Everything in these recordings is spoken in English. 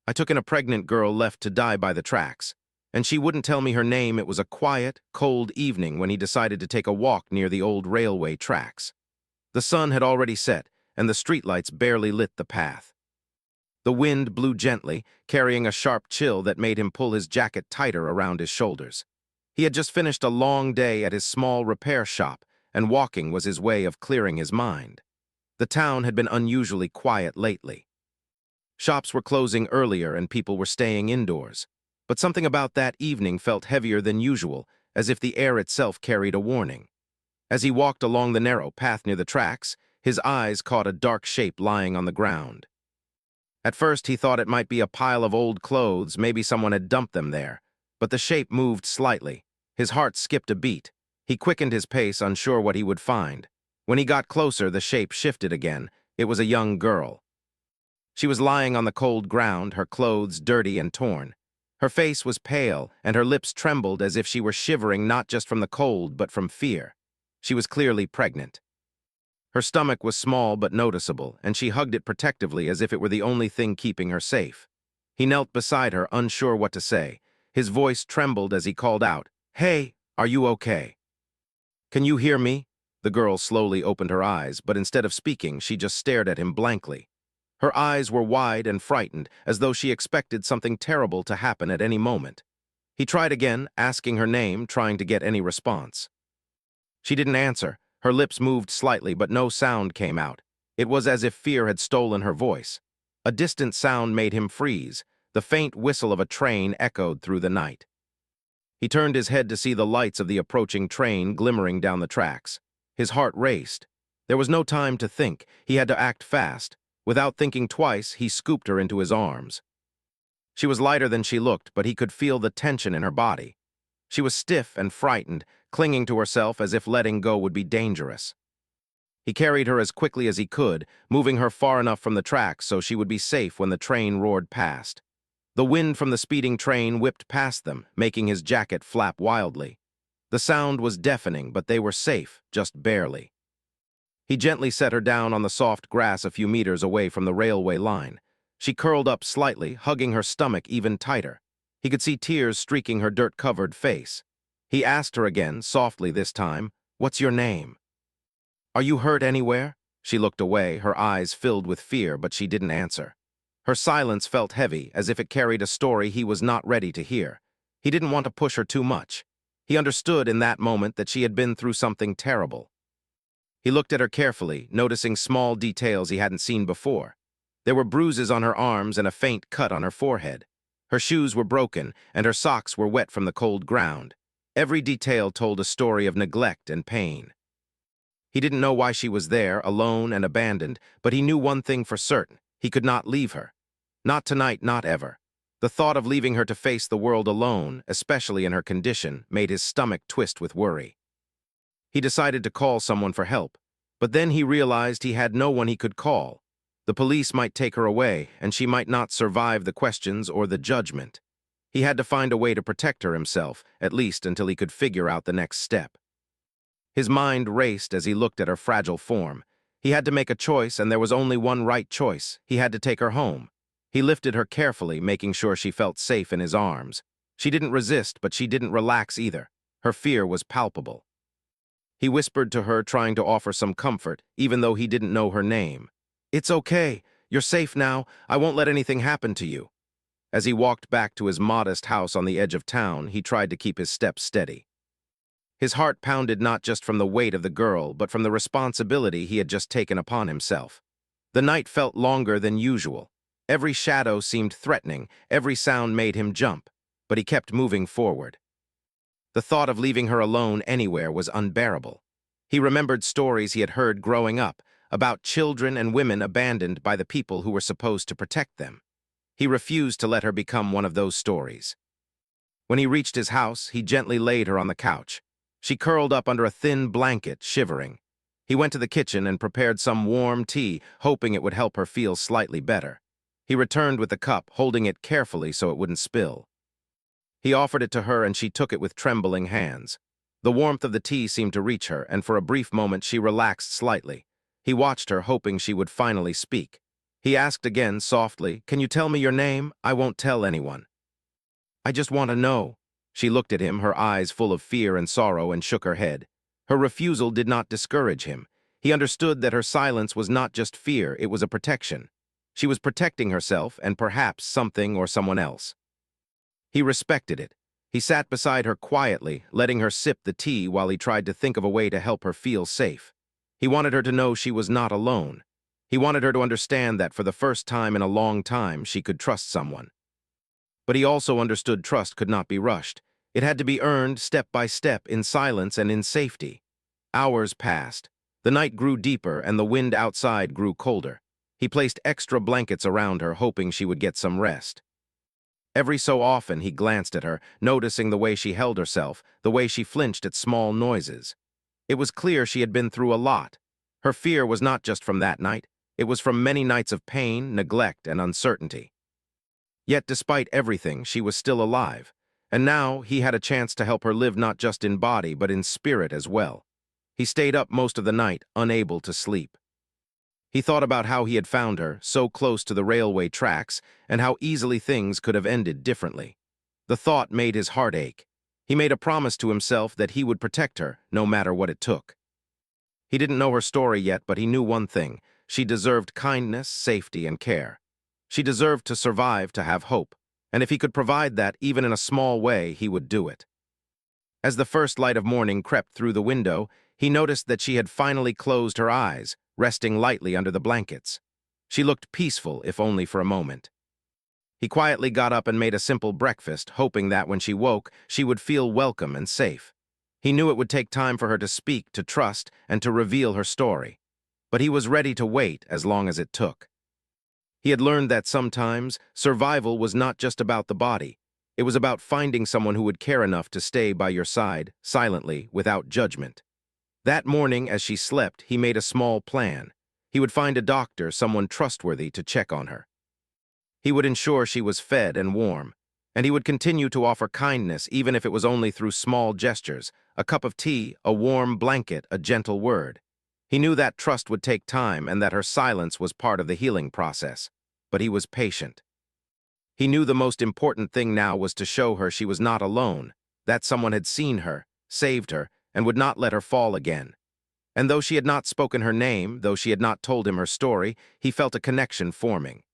I took in a pregnant girl left to die by the tracks, and she wouldn't tell me her name. It was a quiet, cold evening when he decided to take a walk near the old railway tracks. The sun had already set, and the streetlights barely lit the path. The wind blew gently, carrying a sharp chill that made him pull his jacket tighter around his shoulders. He had just finished a long day at his small repair shop, and walking was his way of clearing his mind. The town had been unusually quiet lately. Shops were closing earlier and people were staying indoors. But something about that evening felt heavier than usual, as if the air itself carried a warning. As he walked along the narrow path near the tracks, his eyes caught a dark shape lying on the ground. At first he thought it might be a pile of old clothes, maybe someone had dumped them there. But the shape moved slightly. His heart skipped a beat. He quickened his pace, unsure what he would find. When he got closer, the shape shifted again. It was a young girl. She was lying on the cold ground, her clothes dirty and torn. Her face was pale, and her lips trembled as if she were shivering not just from the cold, but from fear. She was clearly pregnant. Her stomach was small but noticeable, and she hugged it protectively as if it were the only thing keeping her safe. He knelt beside her, unsure what to say. His voice trembled as he called out, "Hey, are you okay? Can you hear me?" The girl slowly opened her eyes, but instead of speaking, she just stared at him blankly. Her eyes were wide and frightened, as though she expected something terrible to happen at any moment. He tried again, asking her name, trying to get any response. She didn't answer. Her lips moved slightly, but no sound came out. It was as if fear had stolen her voice. A distant sound made him freeze. The faint whistle of a train echoed through the night. He turned his head to see the lights of the approaching train glimmering down the tracks. His heart raced. There was no time to think. He had to act fast. Without thinking twice, he scooped her into his arms. She was lighter than she looked, but he could feel the tension in her body. She was stiff and frightened, clinging to herself as if letting go would be dangerous. He carried her as quickly as he could, moving her far enough from the tracks so she would be safe when the train roared past. The wind from the speeding train whipped past them, making his jacket flap wildly. The sound was deafening, but they were safe, just barely. He gently set her down on the soft grass a few meters away from the railway line. She curled up slightly, hugging her stomach even tighter. He could see tears streaking her dirt-covered face. He asked her again, softly this time, "What's your name? Are you hurt anywhere?" She looked away, her eyes filled with fear, but she didn't answer. Her silence felt heavy, as if it carried a story he was not ready to hear. He didn't want to push her too much. He understood in that moment that she had been through something terrible. He looked at her carefully, noticing small details he hadn't seen before. There were bruises on her arms and a faint cut on her forehead. Her shoes were broken, and her socks were wet from the cold ground. Every detail told a story of neglect and pain. He didn't know why she was there, alone and abandoned, but he knew one thing for certain. He could not leave her. Not tonight, not ever. The thought of leaving her to face the world alone, especially in her condition, made his stomach twist with worry. He decided to call someone for help, but then he realized he had no one he could call. The police might take her away, and she might not survive the questions or the judgment. He had to find a way to protect her himself, at least until he could figure out the next step. His mind raced as he looked at her fragile form. He had to make a choice, and there was only one right choice. He had to take her home. He lifted her carefully, making sure she felt safe in his arms. She didn't resist, but she didn't relax either. Her fear was palpable. He whispered to her, trying to offer some comfort, even though he didn't know her name. "It's okay. You're safe now. I won't let anything happen to you." As he walked back to his modest house on the edge of town, he tried to keep his steps steady. His heart pounded not just from the weight of the girl, but from the responsibility he had just taken upon himself. The night felt longer than usual. Every shadow seemed threatening, every sound made him jump, but he kept moving forward. The thought of leaving her alone anywhere was unbearable. He remembered stories he had heard growing up about children and women abandoned by the people who were supposed to protect them. He refused to let her become one of those stories. When he reached his house, he gently laid her on the couch. She curled up under a thin blanket, shivering. He went to the kitchen and prepared some warm tea, hoping it would help her feel slightly better. He returned with the cup, holding it carefully so it wouldn't spill. He offered it to her, and she took it with trembling hands. The warmth of the tea seemed to reach her, and for a brief moment she relaxed slightly. He watched her, hoping she would finally speak. He asked again softly, "Can you tell me your name? I won't tell anyone." "I just want to know." She looked at him, her eyes full of fear and sorrow, and shook her head. Her refusal did not discourage him. He understood that her silence was not just fear, it was a protection. She was protecting herself and perhaps something or someone else. He respected it. He sat beside her quietly, letting her sip the tea while he tried to think of a way to help her feel safe. He wanted her to know she was not alone. He wanted her to understand that for the first time in a long time she could trust someone. But he also understood trust could not be rushed. It had to be earned step by step, in silence and in safety. Hours passed. The night grew deeper and the wind outside grew colder. He placed extra blankets around her, hoping she would get some rest. Every so often he glanced at her, noticing the way she held herself, the way she flinched at small noises. It was clear she had been through a lot. Her fear was not just from that night. It was from many nights of pain, neglect, and uncertainty. Yet despite everything, she was still alive. And now he had a chance to help her live not just in body, but in spirit as well. He stayed up most of the night, unable to sleep. He thought about how he had found her, so close to the railway tracks, and how easily things could have ended differently. The thought made his heart ache. He made a promise to himself that he would protect her, no matter what it took. He didn't know her story yet, but he knew one thing. She deserved kindness, safety, and care. She deserved to survive, to have hope. And if he could provide that, even in a small way, he would do it. As the first light of morning crept through the window, he noticed that she had finally closed her eyes, resting lightly under the blankets. She looked peaceful, if only for a moment. He quietly got up and made a simple breakfast, hoping that when she woke, she would feel welcome and safe. He knew it would take time for her to speak, to trust, and to reveal her story. But he was ready to wait as long as it took. He had learned that sometimes survival was not just about the body. It was about finding someone who would care enough to stay by your side, silently, without judgment. That morning, as she slept, he made a small plan. He would find a doctor, someone trustworthy, to check on her. He would ensure she was fed and warm, and he would continue to offer kindness even if it was only through small gestures, a cup of tea, a warm blanket, a gentle word. He knew that trust would take time and that her silence was part of the healing process, but he was patient. He knew the most important thing now was to show her she was not alone, that someone had seen her, saved her, and would not let her fall again. And though she had not spoken her name, though she had not told him her story, he felt a connection forming.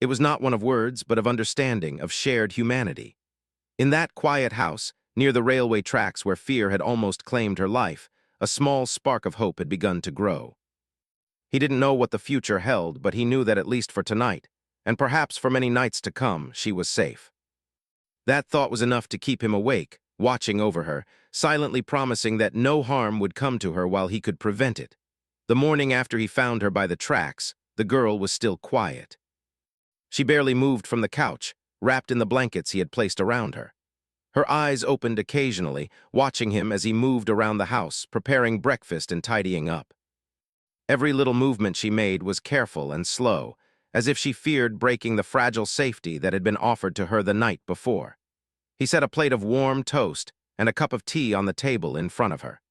It was not one of words, but of understanding, of shared humanity. In that quiet house, near the railway tracks where fear had almost claimed her life, a small spark of hope had begun to grow. He didn't know what the future held, but he knew that at least for tonight, and perhaps for many nights to come, she was safe. That thought was enough to keep him awake, watching over her, silently promising that no harm would come to her while he could prevent it. The morning after he found her by the tracks, the girl was still quiet. She barely moved from the couch, wrapped in the blankets he had placed around her. Her eyes opened occasionally, watching him as he moved around the house, preparing breakfast and tidying up. Every little movement she made was careful and slow, as if she feared breaking the fragile safety that had been offered to her the night before. He set a plate of warm toast and a cup of tea on the table in front of her.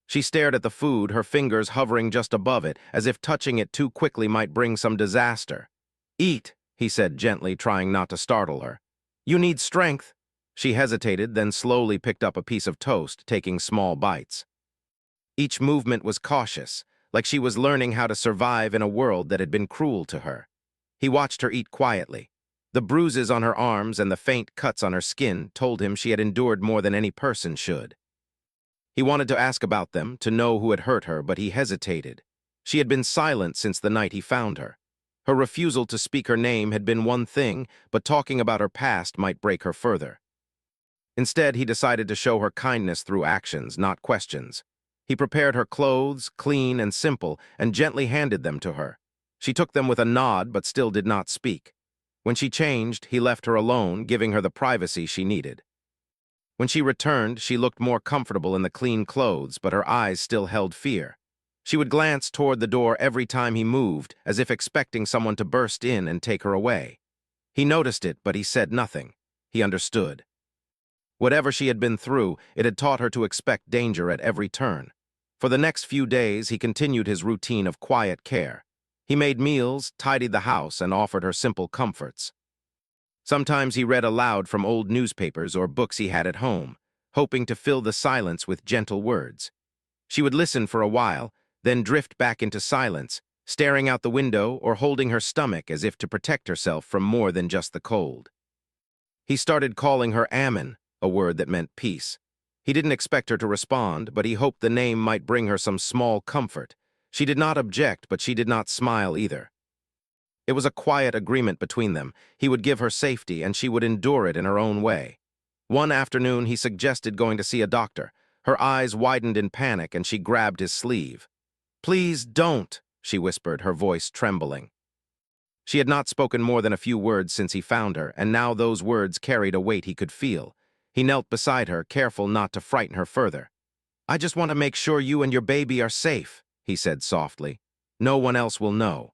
She stared at the food, her fingers hovering just above it, as if touching it too quickly might bring some disaster. "Eat," he said gently, trying not to startle her. "You need strength." She hesitated, then slowly picked up a piece of toast, taking small bites. Each movement was cautious, like she was learning how to survive in a world that had been cruel to her. He watched her eat quietly. The bruises on her arms and the faint cuts on her skin told him she had endured more than any person should. He wanted to ask about them, to know who had hurt her, but he hesitated. She had been silent since the night he found her. Her refusal to speak her name had been one thing, but talking about her past might break her further. Instead, he decided to show her kindness through actions, not questions. He prepared her clothes, clean and simple, and gently handed them to her. She took them with a nod, but still did not speak. When she changed, he left her alone, giving her the privacy she needed. When she returned, she looked more comfortable in the clean clothes, but her eyes still held fear. She would glance toward the door every time he moved, as if expecting someone to burst in and take her away. He noticed it, but he said nothing. He understood. Whatever she had been through, it had taught her to expect danger at every turn. For the next few days, he continued his routine of quiet care. He made meals, tidied the house, and offered her simple comforts. Sometimes he read aloud from old newspapers or books he had at home, hoping to fill the silence with gentle words. She would listen for a while, then drift back into silence, staring out the window or holding her stomach as if to protect herself from more than just the cold. He started calling her Ammon, a word that meant peace. He didn't expect her to respond, but he hoped the name might bring her some small comfort. She did not object, but she did not smile either. It was a quiet agreement between them. He would give her safety, and she would endure it in her own way. One afternoon, he suggested going to see a doctor. Her eyes widened in panic, and she grabbed his sleeve. "Please don't," she whispered, her voice trembling. She had not spoken more than a few words since he found her, and now those words carried a weight he could feel. He knelt beside her, careful not to frighten her further. "I just want to make sure you and your baby are safe," he said softly. "No one else will know."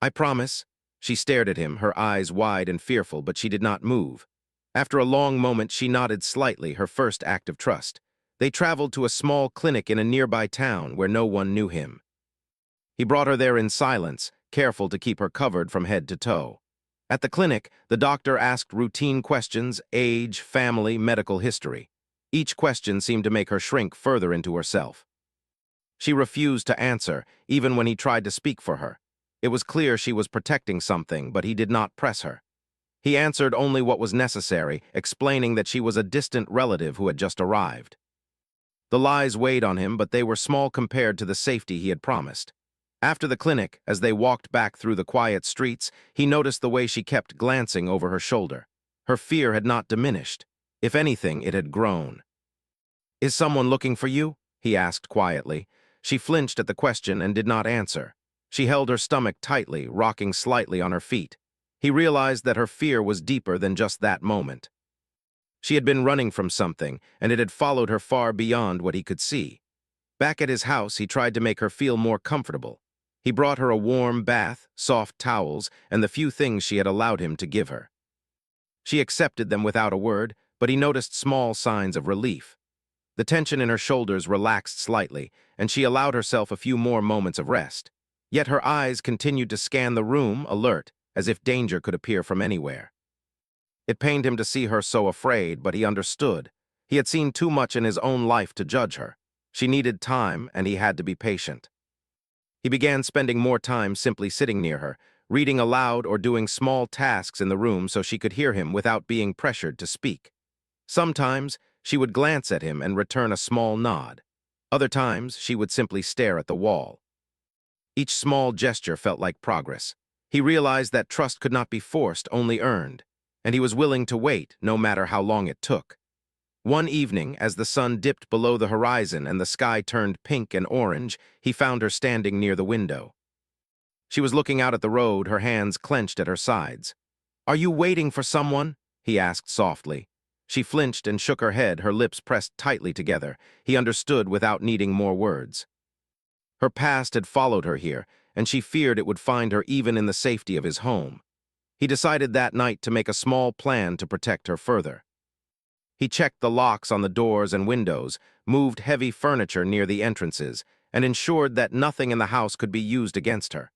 "I promise." She stared at him, her eyes wide and fearful, but she did not move. After a long moment, she nodded slightly, her first act of trust. They traveled to a small clinic in a nearby town where no one knew him. He brought her there in silence, careful to keep her covered from head to toe. At the clinic, the doctor asked routine questions: age, family, medical history. Each question seemed to make her shrink further into herself. She refused to answer, even when he tried to speak for her. It was clear she was protecting something, but he did not press her. He answered only what was necessary, explaining that she was a distant relative who had just arrived. The lies weighed on him, but they were small compared to the safety he had promised. After the clinic, as they walked back through the quiet streets, he noticed the way she kept glancing over her shoulder. Her fear had not diminished. If anything, it had grown. "Is someone looking for you?" he asked quietly. She flinched at the question and did not answer. She held her stomach tightly, rocking slightly on her feet. He realized that her fear was deeper than just that moment. She had been running from something, and it had followed her far beyond what he could see. Back at his house, he tried to make her feel more comfortable. He brought her a warm bath, soft towels, and the few things she had allowed him to give her. She accepted them without a word, but he noticed small signs of relief. The tension in her shoulders relaxed slightly, and she allowed herself a few more moments of rest. Yet her eyes continued to scan the room, alert, as if danger could appear from anywhere. It pained him to see her so afraid, but he understood. He had seen too much in his own life to judge her. She needed time, and he had to be patient. He began spending more time simply sitting near her, reading aloud or doing small tasks in the room so she could hear him without being pressured to speak. Sometimes, she would glance at him and return a small nod. Other times, she would simply stare at the wall. Each small gesture felt like progress. He realized that trust could not be forced, only earned, and he was willing to wait, no matter how long it took. One evening, as the sun dipped below the horizon and the sky turned pink and orange, he found her standing near the window. She was looking out at the road, her hands clenched at her sides. "Are you waiting for someone?" he asked softly. She flinched and shook her head, her lips pressed tightly together. He understood without needing more words. Her past had followed her here, and she feared it would find her even in the safety of his home. He decided that night to make a small plan to protect her further. He checked the locks on the doors and windows, moved heavy furniture near the entrances, and ensured that nothing in the house could be used against her.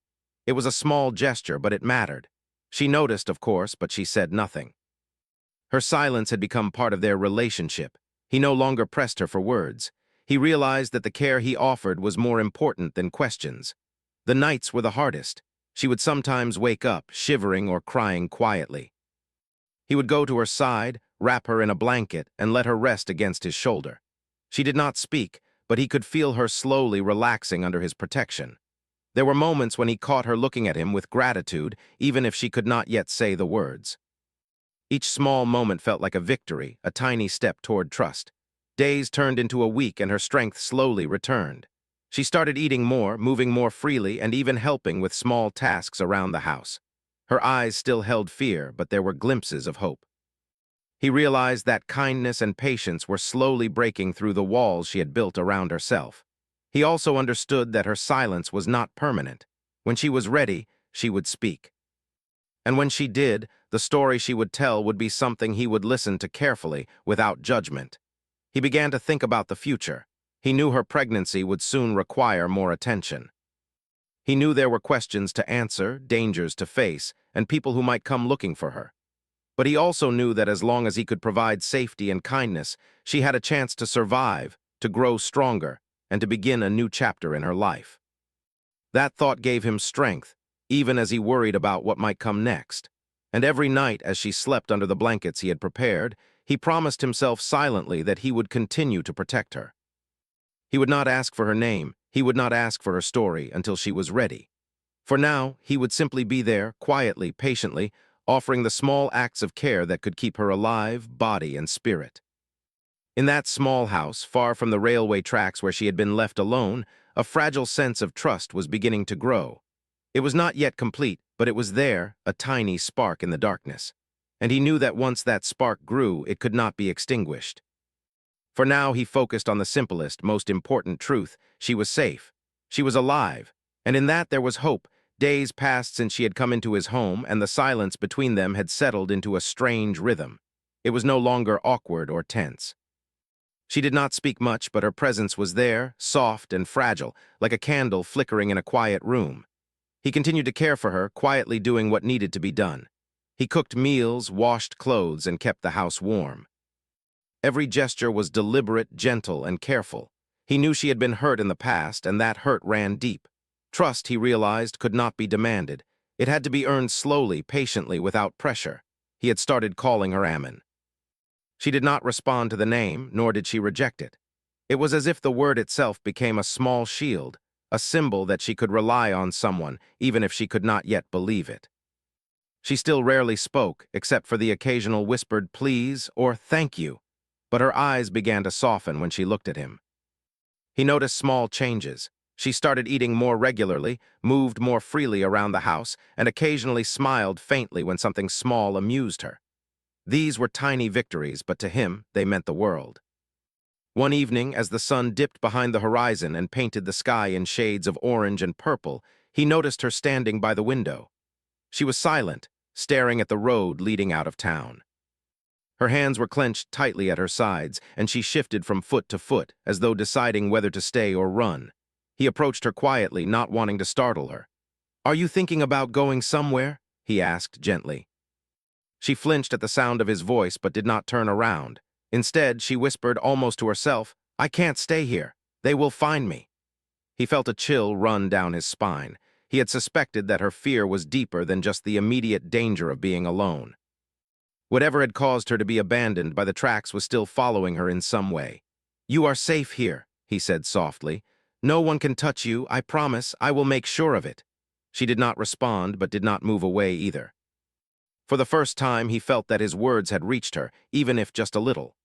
It was a small gesture, but it mattered. She noticed, of course, but she said nothing. Her silence had become part of their relationship. He no longer pressed her for words. He realized that the care he offered was more important than questions. The nights were the hardest. She would sometimes wake up, shivering or crying quietly. He would go to her side, wrap her in a blanket, and let her rest against his shoulder. She did not speak, but he could feel her slowly relaxing under his protection. There were moments when he caught her looking at him with gratitude, even if she could not yet say the words. Each small moment felt like a victory, a tiny step toward trust. Days turned into a week, and her strength slowly returned. She started eating more, moving more freely, and even helping with small tasks around the house. Her eyes still held fear, but there were glimpses of hope. He realized that kindness and patience were slowly breaking through the walls she had built around herself. He also understood that her silence was not permanent. When she was ready, she would speak. And when she did, the story she would tell would be something he would listen to carefully, without judgment. He began to think about the future. He knew her pregnancy would soon require more attention. He knew there were questions to answer, dangers to face, and people who might come looking for her. But he also knew that as long as he could provide safety and kindness, she had a chance to survive, to grow stronger, and to begin a new chapter in her life. That thought gave him strength, even as he worried about what might come next. And every night, as she slept under the blankets he had prepared, he promised himself silently that he would continue to protect her. He would not ask for her name, he would not ask for her story until she was ready. For now, he would simply be there, quietly, patiently, offering the small acts of care that could keep her alive, body and spirit. In that small house, far from the railway tracks where she had been left alone, a fragile sense of trust was beginning to grow. It was not yet complete, but it was there, a tiny spark in the darkness. And he knew that once that spark grew, it could not be extinguished. For now he focused on the simplest, most important truth: she was safe. She was alive. And in that there was hope. Days passed since she had come into his home, and the silence between them had settled into a strange rhythm. It was no longer awkward or tense. She did not speak much, but her presence was there, soft and fragile, like a candle flickering in a quiet room. He continued to care for her, quietly doing what needed to be done. He cooked meals, washed clothes, and kept the house warm. Every gesture was deliberate, gentle, and careful. He knew she had been hurt in the past, and that hurt ran deep. Trust, he realized, could not be demanded. It had to be earned slowly, patiently, without pressure. He had started calling her Ammon. She did not respond to the name, nor did she reject it. It was as if the word itself became a small shield, a symbol that she could rely on someone, even if she could not yet believe it. She still rarely spoke, except for the occasional whispered please or thank you, but her eyes began to soften when she looked at him. He noticed small changes. She started eating more regularly, moved more freely around the house, and occasionally smiled faintly when something small amused her. These were tiny victories, but to him, they meant the world. One evening, as the sun dipped behind the horizon and painted the sky in shades of orange and purple, he noticed her standing by the window. She was silent, staring at the road leading out of town. Her hands were clenched tightly at her sides, and she shifted from foot to foot, as though deciding whether to stay or run. He approached her quietly, not wanting to startle her. "Are you thinking about going somewhere?" he asked gently. She flinched at the sound of his voice but did not turn around. Instead, she whispered almost to herself, "I can't stay here. They will find me." He felt a chill run down his spine. He had suspected that her fear was deeper than just the immediate danger of being alone. Whatever had caused her to be abandoned by the tracks was still following her in some way. "You are safe here," he said softly. "No one can touch you, I promise. I will make sure of it." She did not respond, but did not move away either. For the first time, he felt that his words had reached her, even if just a little.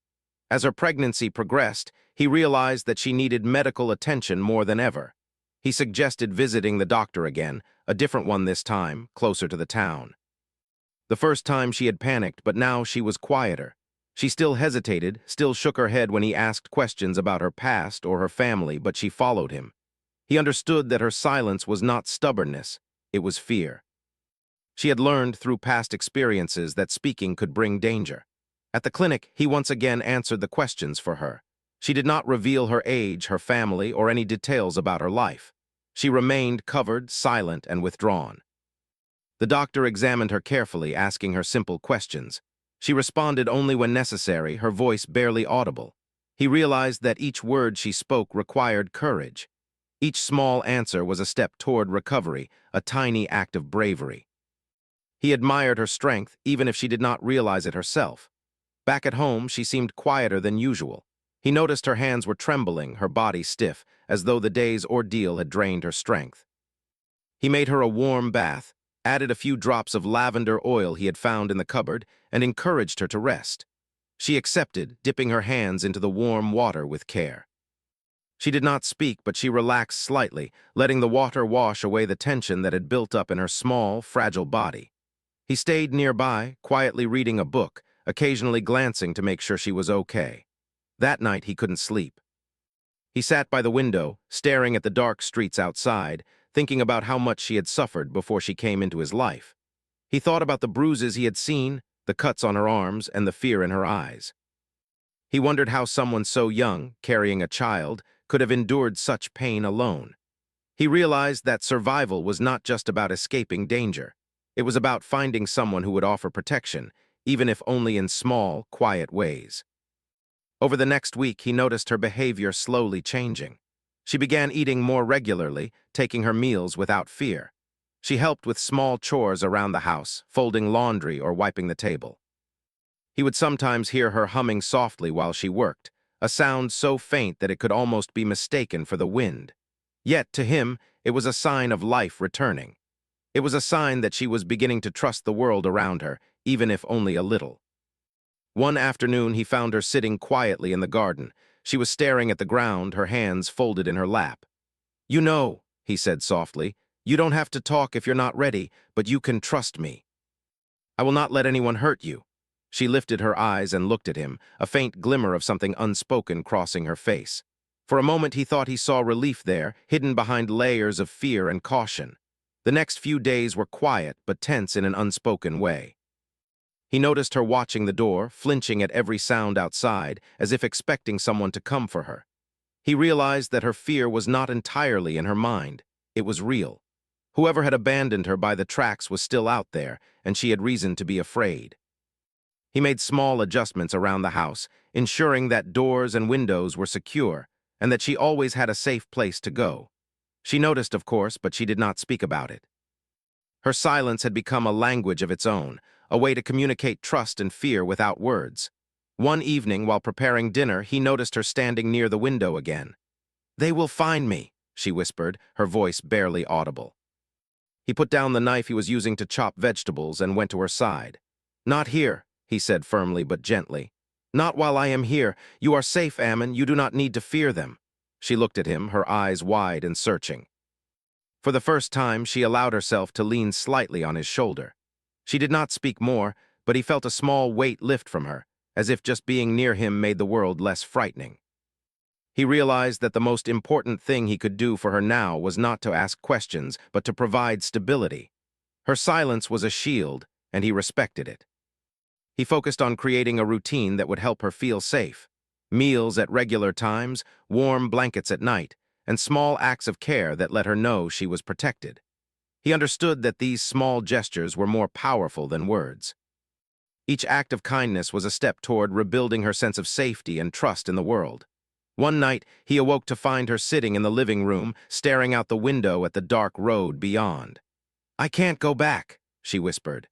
As her pregnancy progressed, he realized that she needed medical attention more than ever. He suggested visiting the doctor again, a different one this time, closer to the town. The first time she had panicked, but now she was quieter. She still hesitated, still shook her head when he asked questions about her past or her family, but she followed him. He understood that her silence was not stubbornness, it was fear. She had learned through past experiences that speaking could bring danger. At the clinic, he once again answered the questions for her. She did not reveal her age, her family, or any details about her life. She remained covered, silent, and withdrawn. The doctor examined her carefully, asking her simple questions. She responded only when necessary, her voice barely audible. He realized that each word she spoke required courage. Each small answer was a step toward recovery, a tiny act of bravery. He admired her strength, even if she did not realize it herself. Back at home, she seemed quieter than usual. He noticed her hands were trembling, her body stiff, as though the day's ordeal had drained her strength. He made her a warm bath, added a few drops of lavender oil he had found in the cupboard, and encouraged her to rest. She accepted, dipping her hands into the warm water with care. She did not speak, but she relaxed slightly, letting the water wash away the tension that had built up in her small, fragile body. He stayed nearby, quietly reading a book, occasionally glancing to make sure she was okay. That night he couldn't sleep. He sat by the window, staring at the dark streets outside, thinking about how much she had suffered before she came into his life. He thought about the bruises he had seen, the cuts on her arms, and the fear in her eyes. He wondered how someone so young, carrying a child, could have endured such pain alone. He realized that survival was not just about escaping danger. It was about finding someone who would offer protection, even if only in small, quiet ways. Over the next week, he noticed her behavior slowly changing. She began eating more regularly, taking her meals without fear. She helped with small chores around the house, folding laundry or wiping the table. He would sometimes hear her humming softly while she worked, a sound so faint that it could almost be mistaken for the wind. Yet, to him, it was a sign of life returning. It was a sign that she was beginning to trust the world around her, even if only a little. One afternoon, he found her sitting quietly in the garden. She was staring at the ground, her hands folded in her lap. "You know," he said softly, "you don't have to talk if you're not ready, but you can trust me. I will not let anyone hurt you." She lifted her eyes and looked at him, a faint glimmer of something unspoken crossing her face. For a moment he thought he saw relief there, hidden behind layers of fear and caution. The next few days were quiet but tense in an unspoken way. He noticed her watching the door, flinching at every sound outside, as if expecting someone to come for her. He realized that her fear was not entirely in her mind. It was real. Whoever had abandoned her by the tracks was still out there, and she had reason to be afraid. He made small adjustments around the house, ensuring that doors and windows were secure, and that she always had a safe place to go. She noticed, of course, but she did not speak about it. Her silence had become a language of its own, a way to communicate trust and fear without words. One evening, while preparing dinner, he noticed her standing near the window again. "They will find me," she whispered, her voice barely audible. He put down the knife he was using to chop vegetables and went to her side. "Not here," he said firmly but gently. "Not while I am here. You are safe, Ammon. You do not need to fear them." She looked at him, her eyes wide and searching. For the first time, she allowed herself to lean slightly on his shoulder. She did not speak more, but he felt a small weight lift from her, as if just being near him made the world less frightening. He realized that the most important thing he could do for her now was not to ask questions, but to provide stability. Her silence was a shield, and he respected it. He focused on creating a routine that would help her feel safe. Meals at regular times, warm blankets at night, and small acts of care that let her know she was protected. He understood that these small gestures were more powerful than words. Each act of kindness was a step toward rebuilding her sense of safety and trust in the world. One night, he awoke to find her sitting in the living room, staring out the window at the dark road beyond. "I can't go back," she whispered.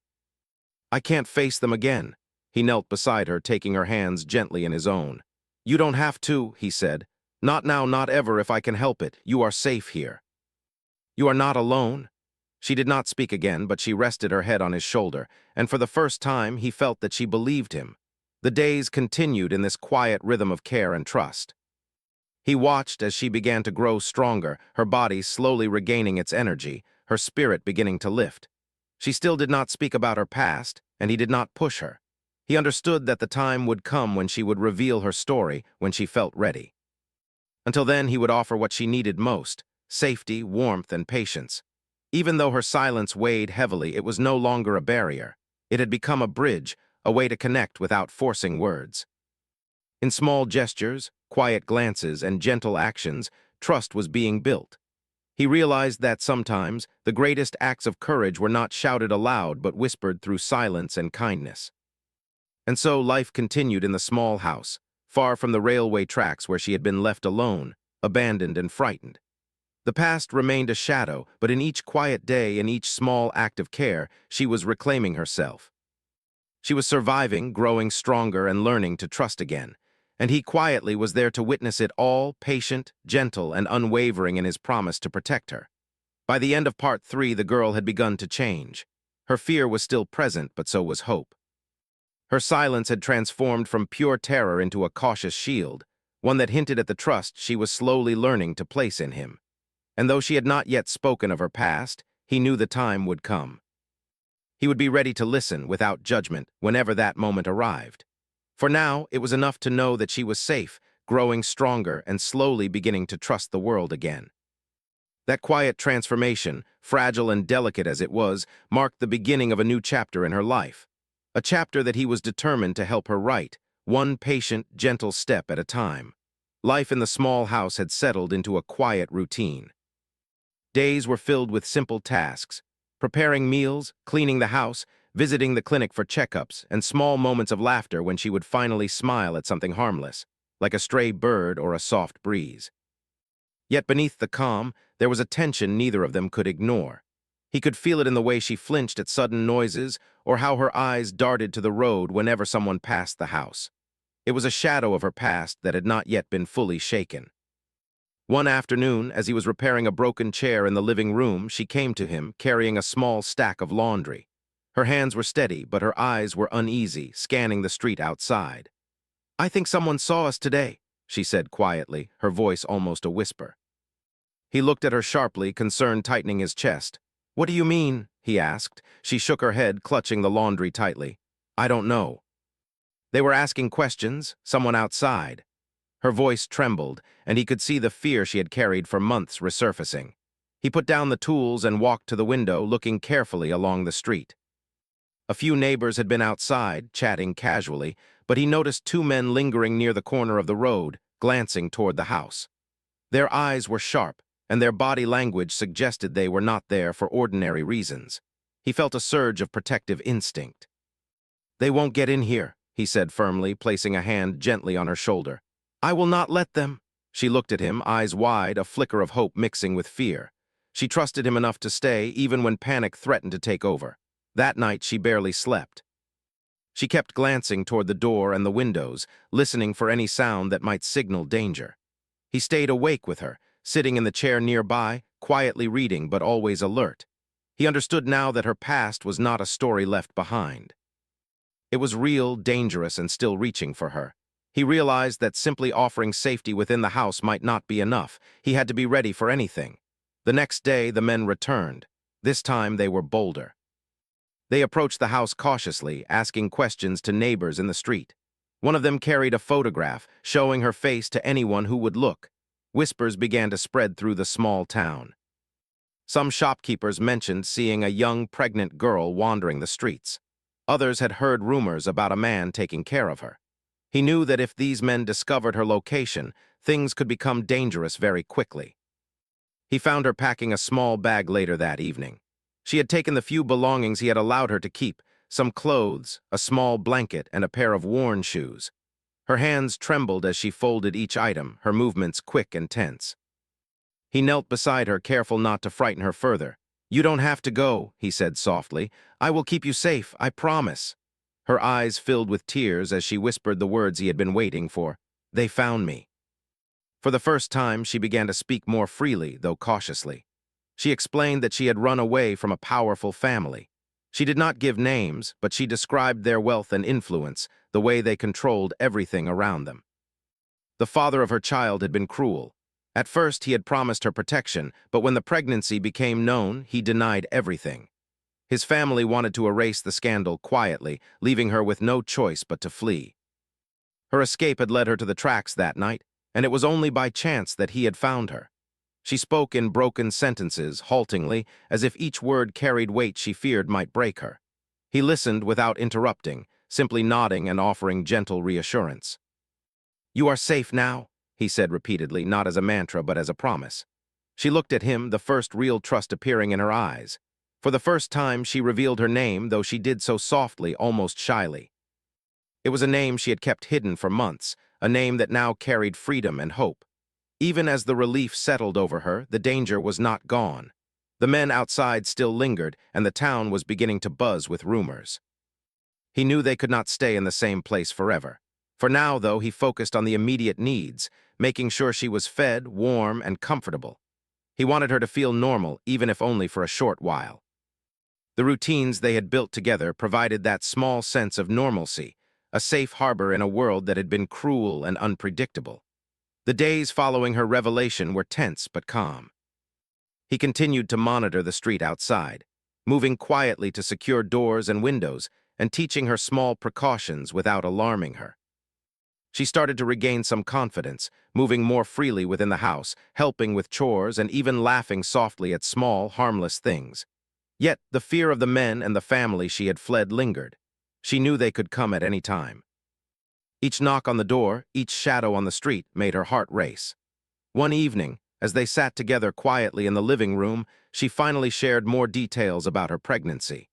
"I can't face them again." He knelt beside her, taking her hands gently in his own. "You don't have to," he said. "Not now, not ever, if I can help it. You are safe here. You are not alone." She did not speak again, but she rested her head on his shoulder, and for the first time he felt that she believed him. The days continued in this quiet rhythm of care and trust. He watched as she began to grow stronger, her body slowly regaining its energy, her spirit beginning to lift. She still did not speak about her past, and he did not push her. He understood that the time would come when she would reveal her story, when she felt ready. Until then, he would offer what she needed most: safety, warmth, and patience. Even though her silence weighed heavily, it was no longer a barrier. It had become a bridge, a way to connect without forcing words. In small gestures, quiet glances, and gentle actions, trust was being built. He realized that sometimes the greatest acts of courage were not shouted aloud but whispered through silence and kindness. And so life continued in the small house, far from the railway tracks where she had been left alone, abandoned and frightened. The past remained a shadow, but in each quiet day, in each small act of care, she was reclaiming herself. She was surviving, growing stronger, and learning to trust again. And he quietly was there to witness it all, patient, gentle, and unwavering in his promise to protect her. By the end of part 3, the girl had begun to change. Her fear was still present, but so was hope. Her silence had transformed from pure terror into a cautious shield, one that hinted at the trust she was slowly learning to place in him. And though she had not yet spoken of her past, he knew the time would come. He would be ready to listen without judgment whenever that moment arrived. For now, it was enough to know that she was safe, growing stronger, and slowly beginning to trust the world again. That quiet transformation, fragile and delicate as it was, marked the beginning of a new chapter in her life. A chapter that he was determined to help her write, one patient, gentle step at a time. Life in the small house had settled into a quiet routine. Days were filled with simple tasks: preparing meals, cleaning the house, visiting the clinic for checkups, and small moments of laughter when she would finally smile at something harmless, like a stray bird or a soft breeze. Yet beneath the calm, there was a tension neither of them could ignore. He could feel it in the way she flinched at sudden noises or how her eyes darted to the road whenever someone passed the house. It was a shadow of her past that had not yet been fully shaken. One afternoon, as he was repairing a broken chair in the living room, she came to him, carrying a small stack of laundry. Her hands were steady, but her eyes were uneasy, scanning the street outside. "I think someone saw us today," she said quietly, her voice almost a whisper. He looked at her sharply, concern tightening his chest. "What do you mean?" he asked. She shook her head, clutching the laundry tightly. "I don't know." They were asking questions, someone outside. Her voice trembled, and he could see the fear she had carried for months resurfacing. He put down the tools and walked to the window, looking carefully along the street. A few neighbors had been outside, chatting casually, but he noticed two men lingering near the corner of the road, glancing toward the house. Their eyes were sharp, and their body language suggested they were not there for ordinary reasons. He felt a surge of protective instinct. "They won't get in here," he said firmly, placing a hand gently on her shoulder. "I will not let them." She looked at him, eyes wide, a flicker of hope mixing with fear. She trusted him enough to stay, even when panic threatened to take over. That night, she barely slept. She kept glancing toward the door and the windows, listening for any sound that might signal danger. He stayed awake with her, sitting in the chair nearby, quietly reading but always alert. He understood now that her past was not a story left behind. It was real, dangerous, and still reaching for her. He realized that simply offering safety within the house might not be enough. He had to be ready for anything. The next day, the men returned. This time, they were bolder. They approached the house cautiously, asking questions to neighbors in the street. One of them carried a photograph, showing her face to anyone who would look. Whispers began to spread through the small town. Some shopkeepers mentioned seeing a young, pregnant girl wandering the streets. Others had heard rumors about a man taking care of her. He knew that if these men discovered her location, things could become dangerous very quickly. He found her packing a small bag later that evening. She had taken the few belongings he had allowed her to keep, some clothes, a small blanket, and a pair of worn shoes. Her hands trembled as she folded each item, her movements quick and tense. He knelt beside her, careful not to frighten her further. "You don't have to go," he said softly. "I will keep you safe, I promise." Her eyes filled with tears as she whispered the words he had been waiting for. "They found me." For the first time, she began to speak more freely, though cautiously. She explained that she had run away from a powerful family. She did not give names, but she described their wealth and influence, the way they controlled everything around them. The father of her child had been cruel. At first, he had promised her protection, but when the pregnancy became known, he denied everything. His family wanted to erase the scandal quietly, leaving her with no choice but to flee. Her escape had led her to the tracks that night, and it was only by chance that he had found her. She spoke in broken sentences, haltingly, as if each word carried weight she feared might break her. He listened without interrupting, simply nodding and offering gentle reassurance. "You are safe now," he said repeatedly, not as a mantra but as a promise. She looked at him, the first real trust appearing in her eyes. For the first time, she revealed her name, though she did so softly, almost shyly. It was a name she had kept hidden for months, a name that now carried freedom and hope. Even as the relief settled over her, the danger was not gone. The men outside still lingered, and the town was beginning to buzz with rumors. He knew they could not stay in the same place forever. For now, though, he focused on the immediate needs, making sure she was fed, warm, and comfortable. He wanted her to feel normal, even if only for a short while. The routines they had built together provided that small sense of normalcy, a safe harbor in a world that had been cruel and unpredictable. The days following her revelation were tense but calm. He continued to monitor the street outside, moving quietly to secure doors and windows and teaching her small precautions without alarming her. She started to regain some confidence, moving more freely within the house, helping with chores and even laughing softly at small, harmless things. Yet the fear of the men and the family she had fled lingered. She knew they could come at any time. Each knock on the door, each shadow on the street made her heart race. One evening, As they sat together quietly in the living room, she finally shared more details about her pregnancy.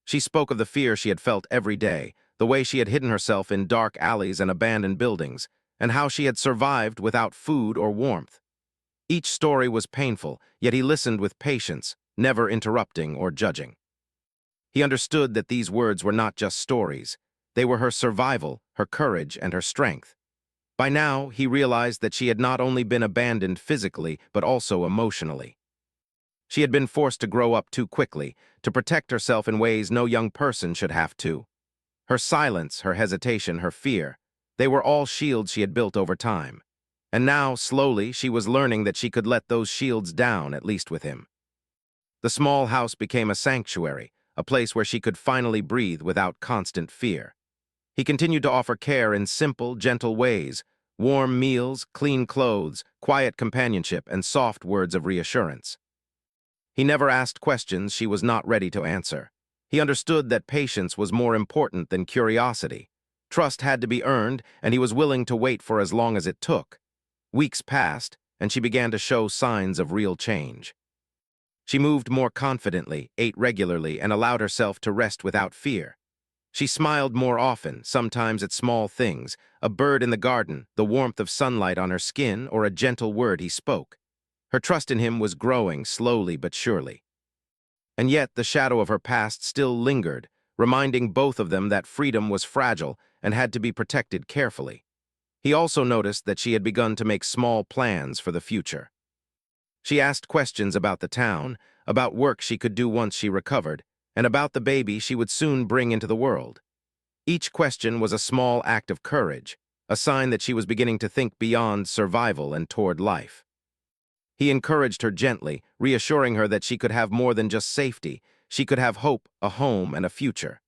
She spoke of the fear she had felt every day, the way she had hidden herself in dark alleys and abandoned buildings, and how she had survived without food or warmth. Each story was painful, yet he listened with patience, never interrupting or judging. He understood that these words were not just stories. They were her survival, her courage, and her strength. By now, he realized that she had not only been abandoned physically, but also emotionally. She had been forced to grow up too quickly, to protect herself in ways no young person should have to. Her silence, her hesitation, her fear, they were all shields she had built over time. And now, slowly, she was learning that she could let those shields down, at least with him. The small house became a sanctuary, a place where she could finally breathe without constant fear. He continued to offer care in simple, gentle ways: warm meals, clean clothes, quiet companionship, and soft words of reassurance. He never asked questions she was not ready to answer. He understood that patience was more important than curiosity. Trust had to be earned, and he was willing to wait for as long as it took. Weeks passed, and she began to show signs of real change. She moved more confidently, ate regularly, and allowed herself to rest without fear. She smiled more often, sometimes at small things: a bird in the garden, the warmth of sunlight on her skin, or a gentle word he spoke. Her trust in him was growing, slowly but surely. And yet the shadow of her past still lingered, reminding both of them that freedom was fragile and had to be protected carefully. He also noticed that she had begun to make small plans for the future. She asked questions about the town, about work she could do once she recovered, and about the baby she would soon bring into the world. Each question was a small act of courage, a sign that she was beginning to think beyond survival and toward life. He encouraged her gently, reassuring her that she could have more than just safety. She could have hope, a home, and a future.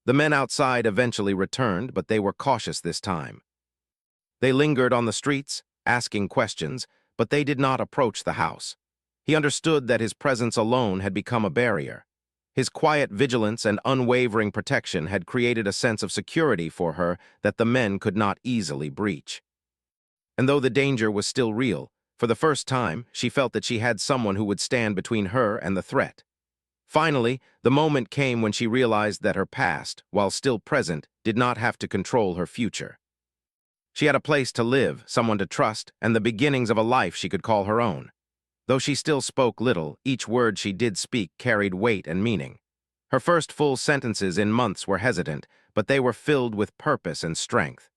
The men outside eventually returned, but they were cautious this time. They lingered on the streets, asking questions, but they did not approach the house. He understood that his presence alone had become a barrier. His quiet vigilance and unwavering protection had created a sense of security for her that the men could not easily breach. And though the danger was still real, for the first time, she felt that she had someone who would stand between her and the threat. Finally, the moment came when she realized that her past, while still present, did not have to control her future. She had a place to live, someone to trust, and the beginnings of a life she could call her own. Though she still spoke little, each word she did speak carried weight and meaning. Her first full sentences in months were hesitant, but they were filled with purpose and strength.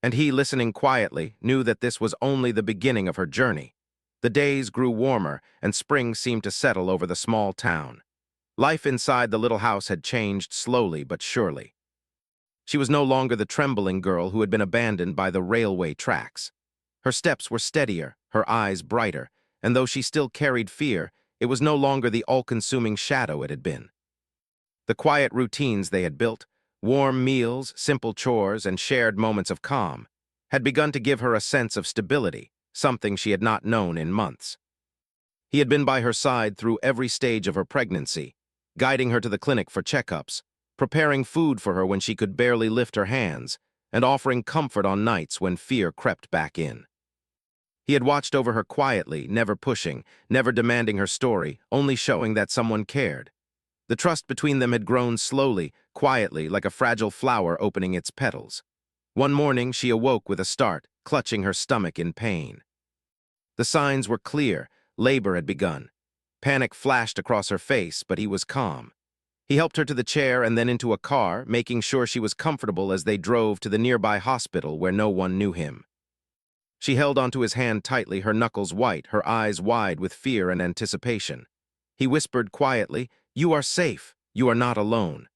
And he, listening quietly, knew that this was only the beginning of her journey. The days grew warmer, and spring seemed to settle over the small town. Life inside the little house had changed slowly but surely. She was no longer the trembling girl who had been abandoned by the railway tracks. Her steps were steadier, her eyes brighter, and though she still carried fear, it was no longer the all-consuming shadow it had been. The quiet routines they had built, warm meals, simple chores, and shared moments of calm, had begun to give her a sense of stability, something she had not known in months. He had been by her side through every stage of her pregnancy, guiding her to the clinic for checkups, preparing food for her when she could barely lift her hands, and offering comfort on nights when fear crept back in. He had watched over her quietly, never pushing, never demanding her story, only showing that someone cared. The trust between them had grown slowly, quietly, like a fragile flower opening its petals. One morning, she awoke with a start, clutching her stomach in pain. The signs were clear: labor had begun. Panic flashed across her face, but he was calm. He helped her to the chair and then into a car, making sure she was comfortable as they drove to the nearby hospital where no one knew him. She held onto his hand tightly, her knuckles white, her eyes wide with fear and anticipation. He whispered quietly, "You are safe. You are not alone.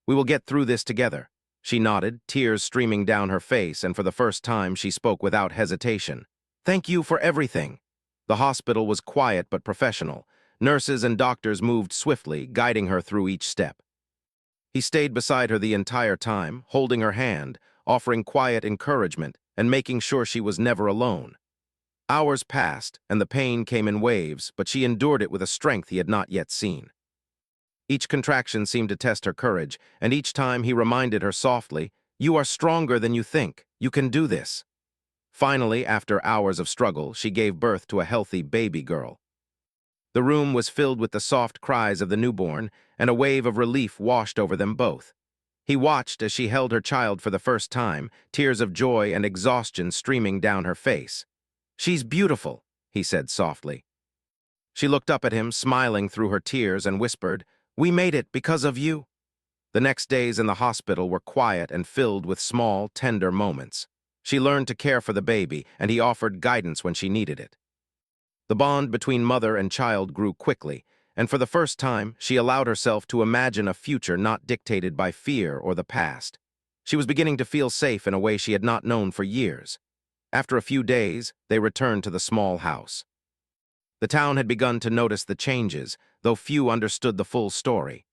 We will get through this together." She nodded, tears streaming down her face, and for the first time she spoke without hesitation. "Thank you for everything." The hospital was quiet but professional. Nurses and doctors moved swiftly, guiding her through each step. He stayed beside her the entire time, holding her hand, offering quiet encouragement, and making sure she was never alone. Hours passed, and the pain came in waves, but she endured it with a strength he had not yet seen. Each contraction seemed to test her courage, and each time he reminded her softly, "You are stronger than you think. You can do this." Finally, after hours of struggle, she gave birth to a healthy baby girl. The room was filled with the soft cries of the newborn, and a wave of relief washed over them both. He watched as she held her child for the first time, tears of joy and exhaustion streaming down her face. "She's beautiful," he said softly. She looked up at him, smiling through her tears, and whispered, "We made it because of you." The next days in the hospital were quiet and filled with small, tender moments. She learned to care for the baby, and he offered guidance when she needed it. The bond between mother and child grew quickly, and for the first time, she allowed herself to imagine a future not dictated by fear or the past. She was beginning to feel safe in a way she had not known for years. After a few days, they returned to the small house. The town had begun to notice the changes, though few understood the full story.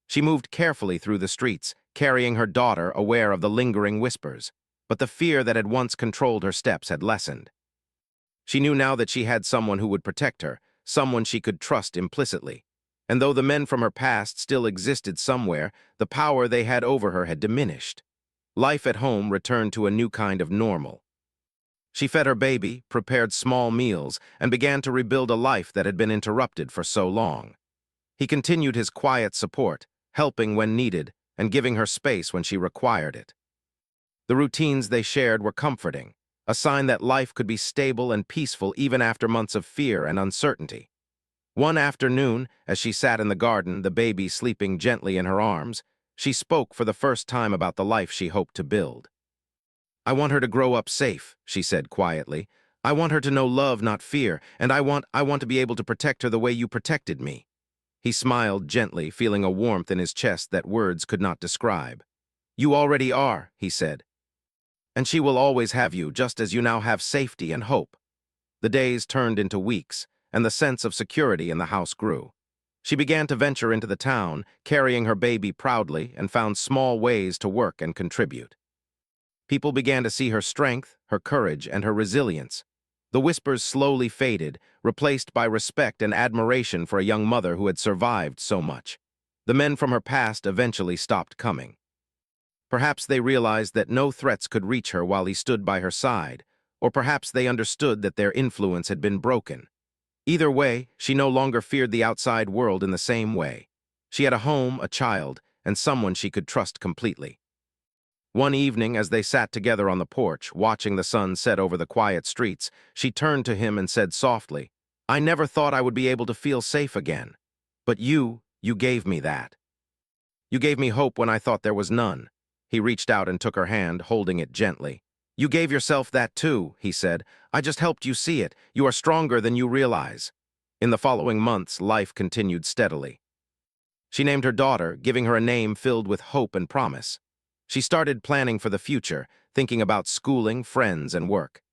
She moved carefully through the streets, carrying her daughter, aware of the lingering whispers, but the fear that had once controlled her steps had lessened. She knew now that she had someone who would protect her, someone she could trust implicitly. And though the men from her past still existed somewhere, the power they had over her had diminished. Life at home returned to a new kind of normal. She fed her baby, prepared small meals, and began to rebuild a life that had been interrupted for so long. He continued his quiet support, helping when needed, and giving her space when she required it. The routines they shared were comforting, a sign that life could be stable and peaceful even after months of fear and uncertainty. One afternoon, as she sat in the garden, the baby sleeping gently in her arms, she spoke for the first time about the life she hoped to build. "I want her to grow up safe," she said quietly. "I want her to know love, not fear, and I want to be able to protect her the way you protected me." He smiled gently, feeling a warmth in his chest that words could not describe. "You already are," he said, "and she will always have you, just as you now have safety and hope." The days turned into weeks, and the sense of security in the house grew. She began to venture into the town, carrying her baby proudly, and found small ways to work and contribute. People began to see her strength, her courage, and her resilience. The whispers slowly faded, replaced by respect and admiration for a young mother who had survived so much. The men from her past eventually stopped coming. Perhaps they realized that no threats could reach her while he stood by her side, or perhaps they understood that their influence had been broken. Either way, she no longer feared the outside world in the same way. She had a home, a child, and someone she could trust completely. One evening, as they sat together on the porch, watching the sun set over the quiet streets, she turned to him and said softly, "I never thought I would be able to feel safe again. But you gave me that. You gave me hope when I thought there was none." He reached out and took her hand, holding it gently. "You gave yourself that too," he said. "I just helped you see it. You are stronger than you realize." In the following months, life continued steadily. She named her daughter, giving her a name filled with hope and promise. She started planning for the future, thinking about schooling, friends, and work.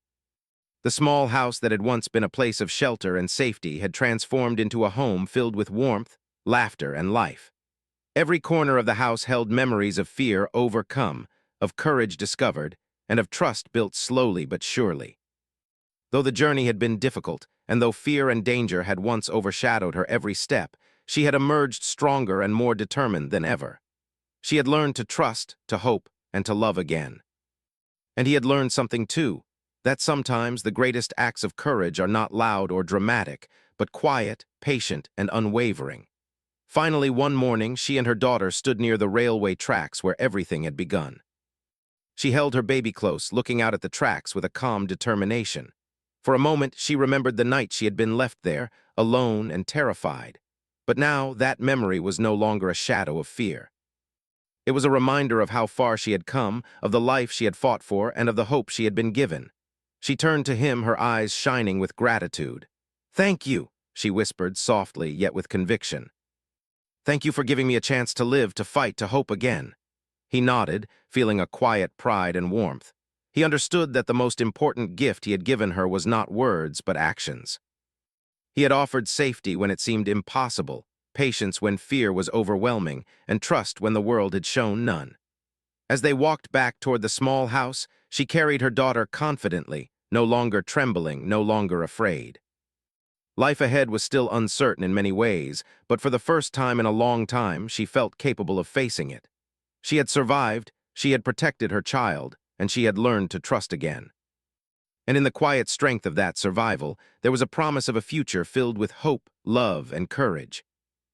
The small house that had once been a place of shelter and safety had transformed into a home filled with warmth, laughter, and life. Every corner of the house held memories of fear overcome, of courage discovered, and of trust built slowly but surely. Though the journey had been difficult, and though fear and danger had once overshadowed her every step, she had emerged stronger and more determined than ever. She had learned to trust, to hope, and to love again. And he had learned something too, that sometimes the greatest acts of courage are not loud or dramatic, but quiet, patient, and unwavering. Finally, one morning, she and her daughter stood near the railway tracks where everything had begun. She held her baby close, looking out at the tracks with a calm determination. For a moment, she remembered the night she had been left there, alone and terrified. But now, that memory was no longer a shadow of fear. It was a reminder of how far she had come, of the life she had fought for, and of the hope she had been given. She turned to him, her eyes shining with gratitude. "Thank you," she whispered softly, yet with conviction. "Thank you for giving me a chance to live, to fight, to hope again." He nodded, feeling a quiet pride and warmth. He understood that the most important gift he had given her was not words, but actions. He had offered safety when it seemed impossible, patience when fear was overwhelming, and trust when the world had shown none. As they walked back toward the small house, she carried her daughter confidently, no longer trembling, no longer afraid. Life ahead was still uncertain in many ways, but for the first time in a long time, she felt capable of facing it. She had survived, she had protected her child, and she had learned to trust again. And in the quiet strength of that survival, there was a promise of a future filled with hope, love, and courage.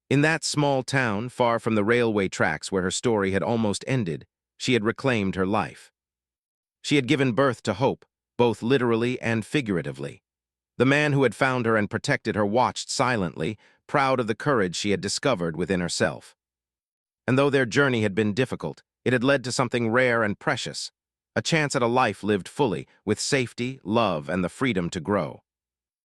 In that small town, far from the railway tracks where her story had almost ended, she had reclaimed her life. She had given birth to hope, both literally and figuratively. The man who had found her and protected her watched silently, proud of the courage she had discovered within herself. And though their journey had been difficult, it had led to something rare and precious, a chance at a life lived fully, with safety, love, and the freedom to grow.